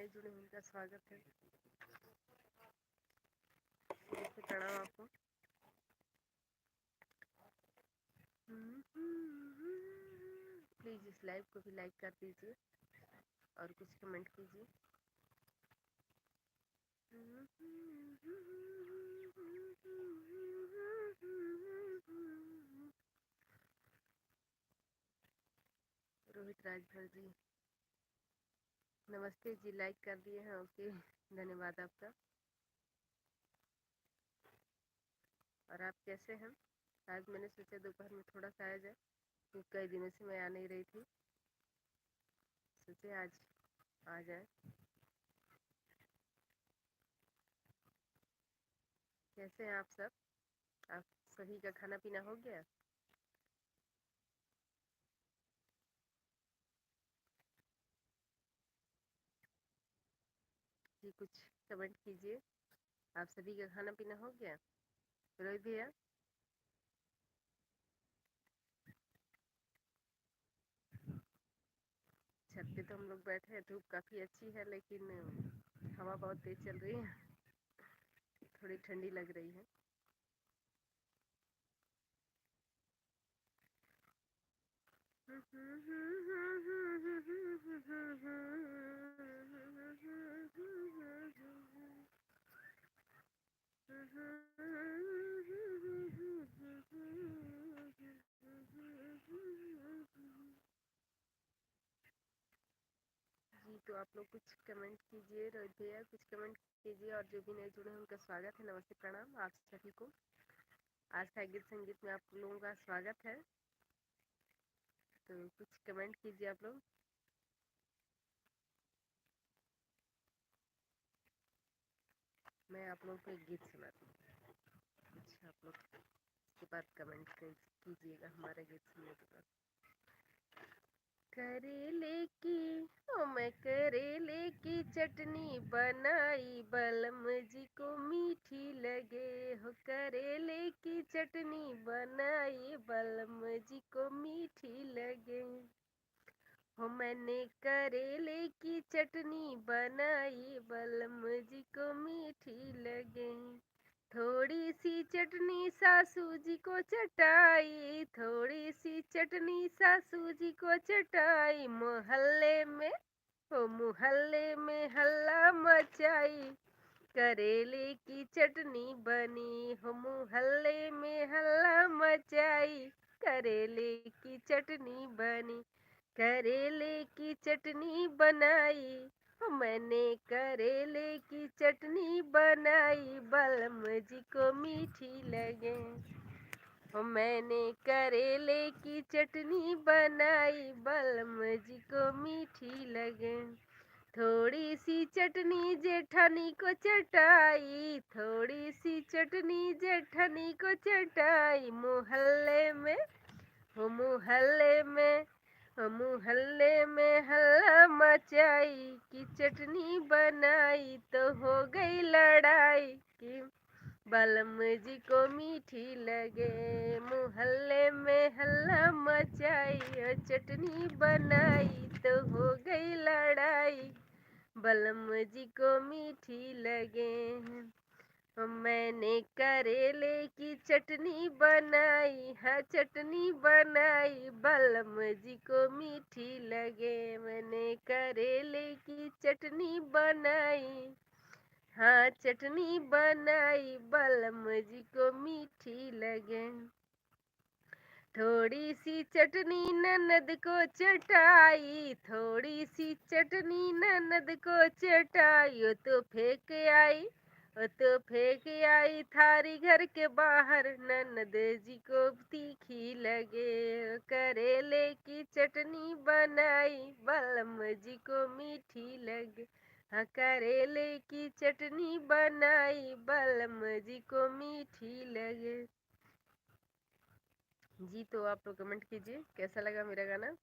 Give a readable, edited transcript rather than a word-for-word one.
नए जुड़े हैं उनका स्वागत है। प्रणाम आपको। प्लीज इस लाइव को भी लाइक कर दीजिए और कुछ कमेंट कीजिए। रोहित राजभर जी नमस्ते जी, लाइक कर दिए हैं। ओके, धन्यवाद आपका। और आप कैसे हैं? आज मैंने सोचा दोपहर में थोड़ा सा आया जाए, क्योंकि कई दिनों से मैं आ नहीं रही थी, सोचे आज आ जाए। कैसे हैं आप सब? आप सभी का खाना पीना हो गया? जी कुछ कमेंट कीजिए। आप सभी का खाना पीना हो गया? रोहित भैया छत पे तो हम लोग बैठे हैं, धूप काफ़ी अच्छी है लेकिन हवा बहुत तेज चल रही है, थोड़ी ठंडी लग रही है। जी तो आप लोग कुछ कमेंट कीजिए। रोहित भैया कुछ कमेंट कीजिए और जो भी नए जुड़े हैं उनका स्वागत है। नमस्ते प्रणाम आप सभी को। आज का गीत संगीत में आप लोगों का स्वागत है। तो कुछ कमेंट कीजिए आप लोग। मैं आप लोगों को एक गीत सुनाती हूँ, अच्छा आप लोग उसके बाद कमेंट कीजिएगा हमारे गीत सुनने के बाद। करेले की मैं करेले की चटनी बनाई, बलम जी को मीठी लगे हो। करेले की चटनी बनाई, बलम जी को मीठी लगे हो। मैंने करेले की चटनी बनाई, बलम जी को मीठी लगे। थोड़ी सी चटनी सासू जी को चटाई, थोड़ी सी चटनी सासू जी को चटाई। मोहल्ले में मोहल्ले में हल्ला मचाई, करेले की चटनी बनी हो। मोहल्ले में हल्ला मचाई, करेले की चटनी बनी। करेले की चटनी बनाई, मैंने करेले की चटनी बनाई, बलम जी को मीठी लगे। मैंने करेले की चटनी बनाई, बलम जी को मीठी लगे। थोड़ी सी चटनी जेठानी को चटाई, थोड़ी सी चटनी जेठानी को चटाई। मोहल्ले में मोहल्ले में हल्ला मचाई, कि चटनी बनाई तो हो गई लड़ाई, कि बलम जी को मीठी लगे। मोहल्ले में हल्ला मचाई और चटनी बनाई तो हो गई लड़ाई, बलम जी को मीठी लगे। मैंने करेले की चटनी बनाई, हाँ चटनी बनाई, बलम जी को मीठी लगे। मैंने करेले की चटनी बनाई, हाँ चटनी बनाई, बलम जी को मीठी लगे। थोड़ी सी चटनी ननद को चटाई, थोड़ी सी चटनी ननद को चटाई। ओ तो फेंक आई, ओ तो फेंक आई थारी घर के बाहर, ननद जी को तीखी लगे। करेले की चटनी बनाई, बलम जी को मीठी लगे। हाँ करेले की चटनी बनाई, बलम जी को मीठी लगे। जी तो आप लोग कमेंट कीजिए कैसा लगा मेरा गाना।